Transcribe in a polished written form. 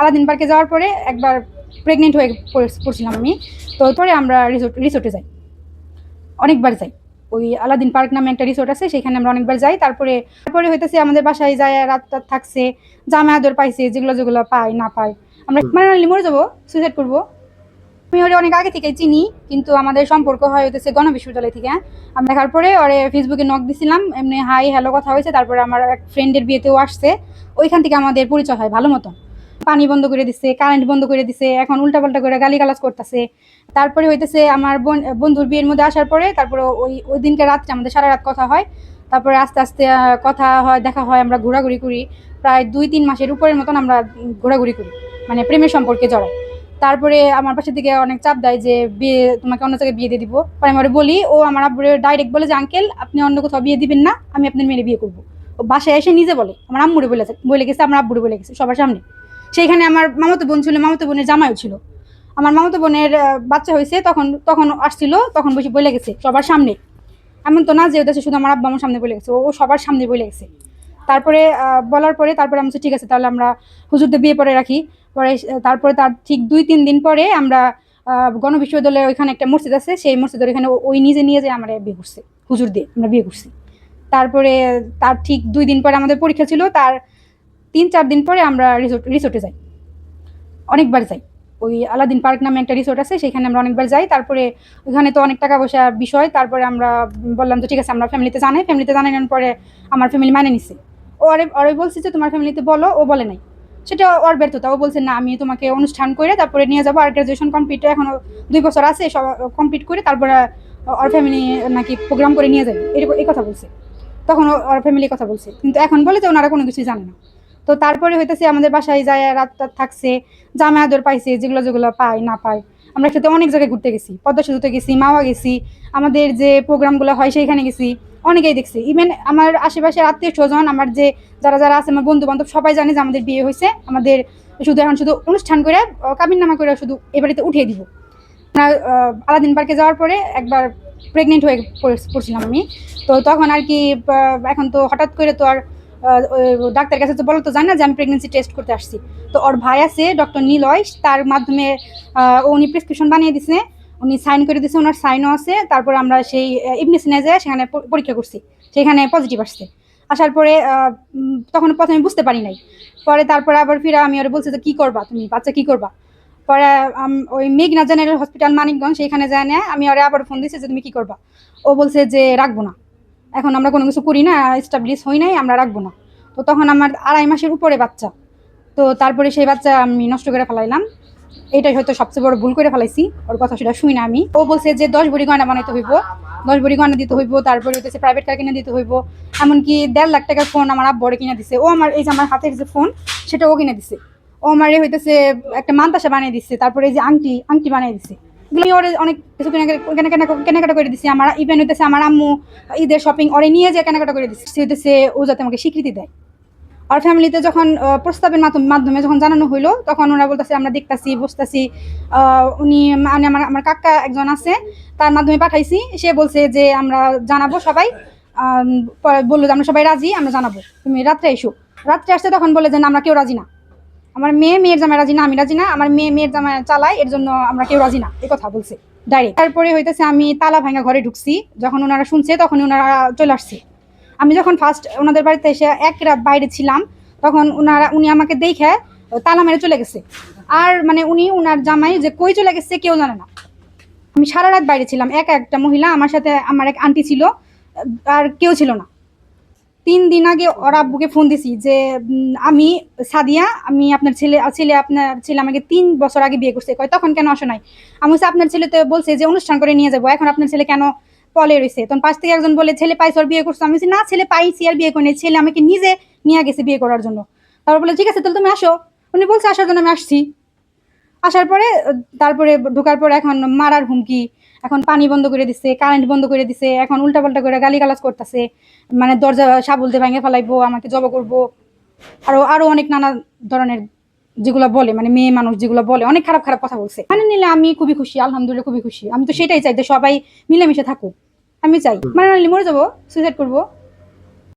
Aladdin পার্কে যাওয়ার পরে একবার প্রেগনেন্ট হয়ে পড়ছিলাম আমি। তো পরে আমরা রিসোর্টে যাই, অনেকবার যাই। ওই আলাদিন পার্ক নামে একটা রিসোর্ট আছে, সেখানে আমরা অনেকবার যাই। তারপরে হইতেছে আমাদের বাসায় যায়, রাত থাকছে, জামা আদর পাইছে, যেগুলো যেগুলো পাই না পাই আমরা মানে মরে যাবো, সুইসাইড করবো। আমি ওরে অনেক আগে থেকেই চিনি, কিন্তু আমাদের সম্পর্ক হয় হইতেছে গণবিশ্ববিদ্যালয় থেকে। আমি দেখার পরে ওরে ফেসবুকে নক দিছিলাম, এমনি হাই হ্যালো কথা হয়েছে। তারপরে আমার এক ফ্রেন্ডের বিয়েতেও আসছে, ওইখান থেকে আমাদের পরিচয় হয় ভালো মতো। পানি বন্ধ করে দিছে, কারেন্ট বন্ধ করে দিছে, এখন উল্টাপাল্টা করে গালিগালাজ করতেছে। তারপরে হইতেছে আমার বন্ধুর বিয়ের মধ্যে আসার পরে তারপরে ওই দিনকে রাত্রে আমাদের সারা রাত কথা হয়। তারপরে আস্তে আস্তে কথা হয়, দেখা হয়, আমরা ঘোরাঘুরি করি। প্রায় 2-3 মাসের উপরের মতন আমরা ঘোরাঘুরি করি, মানে প্রেমের সম্পর্কে জড়াই। তারপরে আমার পাশে থেকে অনেক চাপ দেয় যে বিয়ে, তোমাকে অন্য জায়গায় বিয়ে দিয়ে দিব। পরে আমি বলি, ও আমার আব্বুরে ডাইরেক্ট বলে যে আঙ্কেল আপনি অন্য কোথাও বিয়ে দিবেন না, আমি আপনার মেয়ে বিয়ে করবো। ও বাসায় এসে নিজে বলে, আমার আম্মুরে বলে গেছে, আমার আব্বুরে বলে গেছে সবার সামনে। সেইখানে আমার মামাতো বোন ছিল, মামাতো বোনের জামাইও ছিল। আমার মামাতো বোনের বাচ্চা হয়েছে, তখন আসছিল, তখন বসে বলে গেছে সবার সামনে। এমন তো না যে ওদের শুধু আমার আব্বা আমার সামনে বলে গেছে, ও সবার সামনে বলে গেছে। তারপরে বলার পরে তারপরে আমি ঠিক আছে তাহলে আমরা হুজুরদের বিয়ে পরে রাখি। পরে তারপরে তার ঠিক 2-3 দিন পরে আমরা গণবিশ্ববিদ্যালয়ে ওইখানে একটা মসজিদ আছে, সেই মসজিদের এখানে ওই নিজে নিয়ে যায় আমরা বিয়ে করছি, হুজুর দিয়ে আমরা বিয়ে করছি। তারপরে তার ঠিক 2 দিন পরে আমাদের পরীক্ষা ছিল, তার 3-4 দিন পরে আমরা রিসোর্টে যাই, অনেকবার যাই। ওই আলাদিন পার্ক নামে একটা রিসোর্ট আছে, সেখানে আমরা অনেকবার যাই। তারপরে ওইখানে তো অনেক টাকা পয়সার বিষয়। তারপরে আমরা বললাম যে ঠিক আছে আমরা ফ্যামিলিতে জানানোর পরে আমার ফ্যামিলি মানে নিছে। ওরে বলছি যে তোমার ফ্যামিলিতে বলো, ও বলে নাই। সেটা ওর ব্যর্থতা। ও বলছে না আমি তোমাকে অনুষ্ঠান করে তারপরে নিয়ে যাবো, আর গ্রাজুয়েশন কমপ্লিট এখনো 2 বছর আছে, সব কমপ্লিট করে তারপরে ওর ফ্যামিলি নাকি প্রোগ্রাম করে নিয়ে যাবে, এই কথা বলছে। তখন ওর ফ্যামিলির কথা বলছে, কিন্তু এখন বলে যে ওনারা কোনো কিছুই জানে না। তো তারপরে হইতেছে আমাদের বাসায় যায়, রাত থাকছে, জামা আদর পাইছে, যেগুলো যেগুলো পাই না পাই। আমরা একসাথে অনেক জায়গায় ঘুরতে গেছি, পদ্মা সেতুতে গেছি, মাওয়া গেছি, আমাদের যে প্রোগ্রামগুলো হয় সেইখানে গেছি, অনেকেই দেখছি। ইভেন আমার আশেপাশের আত্মীয় স্বজন, আমার যে যারা আছে আমার বন্ধু বান্ধব সবাই জানে যে আমাদের বিয়ে হয়েছে। আমাদের এখন শুধু অনুষ্ঠান করে কাবিন নামা করে শুধু এ বাড়িতে উঠিয়ে দিব। আলাদিন পার্কে যাওয়ার পরে একবার প্রেগনেন্ট হয়ে পড়ছিলাম আমি। তো তখন আর কি এখন তো হঠাৎ করে তো আর ডাক্তার কাছে তো বলো তো জানে না যে আমি প্রেগনেন্সি টেস্ট করতে আসছি। তো ওর ভাই আছে ডক্টর নিলয়, তার মাধ্যমে উনি প্রেসক্রিপশন বানিয়ে দিছে, উনি সাইন করে দিছে, ওনার সাইনও আছে। তারপরে আমরা সেই ইবনে সিনা যায় সেখানে পরীক্ষা করছি, সেখানে পজিটিভ আসছে। আসার পরে তখন প্রথমে বুঝতে পারি নাই। পরে তারপরে আবার ফিরে আমি ওরা বলছি যে কী করবা তুমি, বাচ্চা কী করবা। পরে ওই মেঘনা জেনারেল হসপিটাল মানিকগঞ্জ, সেইখানে যায় না, আমি ওরা আবার ফোন দিচ্ছি যে তুমি কী করবা। ও বলছে যে রাখবো না, এখন আমরা কোনো কিছু করি না, এস্টাবলিশ হই নাই, আমরা রাখবো না। তো তখন আমার 2.5 মাসের উপরে বাচ্চা। তো তারপরে সেই বাচ্চা আমি নষ্ট করে ফেলাইলাম, এটাই হয়তো সবচেয়ে বড় ভুল করে ফেলাইছি। ওর কথা সেটা শুই না আমি। ও বলছে যে 10 ভরি গয়না বানাইতে হইব, 10 ভরি গয়না দিতে হইব, তারপরে হচ্ছে প্রাইভেট কার কিনে দিতে হইব। এমনকি 1.5 লাখ টাকার ফোন আমার আব্বু কিনে দিছে। ও আমার এই যে আমার হাতের যে ফোন, সেটা ও কিনে দিছে। ও আমার হইতেছে একটা মান্তাসা বানিয়ে দিচ্ছে, তারপরে এই যে আংটি বানিয়ে দিচ্ছে। এগুলো ওরে অনেক কিছু কেনাকাটা করে দিচ্ছি। আমার ইভেন হইতেছে আমার আম্মু ঈদের শপিং ওরে নিয়ে যে কেনাকাটা করে দিচ্ছে, সে হইতেছে ও যাতে আমাকে স্বীকৃতি দেয়। আর ফ্যামিলিতে যখন প্রস্তাবের মাধ্যমে যখন জানানো হইলো, তখন ওরা বলতেছে আমরা দেখতেছি বুঝতেছি। উনি মানে আমার কাকা একজন আছে, তার মাধ্যমে পাঠাইছি, সে বলছে যে আমরা জানাবো সবাই। বললো যে আমরা সবাই রাজি, আমরা জানাবো, তুমি রাত্রে এসো। রাত্রে আসছে, তখন বলে যে আমরা কেউ রাজি না, আমার মেয়ের জামাই রাজি না, আমি রাজি না, আমার মেয়ের জামাই চালায়, এর জন্য আমরা কেউ রাজি না, এই কথা বলছে ডাইরেক্ট। তারপরে হইতেছে আমি তালা ভাঙা ঘরে ঢুকছি, যখন ওনারা শুনছে তখন ওনারা চলে আসছে। আমি যখন ফার্স্ট ওনাদের বাড়িতে এসে 1 রাত বাইরে ছিলাম, তখন উনি আমাকে দেখে তালা মেরে চলে গেছে। আর মানে উনি ওনার জামাই যে কই চলে গেছে কেউ জানে না। আমি সারা রাত বাইরে ছিলাম, একটা মহিলা, আমার সাথে আমার এক আন্টি ছিল, আর কেউ ছিল না। 3 দিন আগে ওর আব্বুকে ফোন দিছি যে আমি সাদিয়া, আমি আপনার ছেলে আমাকে 3 বছর আগে বিয়ে করছে। কয় তখন কেন আসো নাই? আমি বলছি আপনার ছেলে তো বলছে যে অনুষ্ঠান করে নিয়ে যাবো, এখন আপনার ছেলে কেন পলে রয়েছে? তখন পাশ থেকে একজন বলে ছেলে পাইছে ওর বিয়ে করছো। আমি বলছি না, ছেলে পাইছি আর বিয়ে করিনি, ছেলে আমাকে নিজে নিয়ে গেছে বিয়ে করার জন্য। তারপর বলে ঠিক আছে তাহলে তুমি আসো। উনি বলছে আসার জন্য, আমি আসছি। আসার পরে তারপরে ঢোকার পরে এখন মারার হুমকি, এখন পানি বন্ধ করে দিছে, কারেন্ট বন্ধ করে দিছে, এখন উল্টাপাল্টা করে গালিগালাজ করতেছে, মানে দরজা সাবল দিয়ে ভেঙে ফেলাইবো, আমাকে জব করবো, আরো অনেক নানা ধরনের যেগুলো বলে, মানে মেয়ে মানুষ যেগুলো বলে, অনেক খারাপ খারাপ কথা বলছে। মানে নিলে আমি খুবই খুশি, আলহামদুলিল্লাহ খুবই খুশি। আমি তো সেটাই চাই যে সবাই মিলেমিশে থাকুক, আমি চাই। মানে নিলে মরে যাবো, সুইসাইড করবো।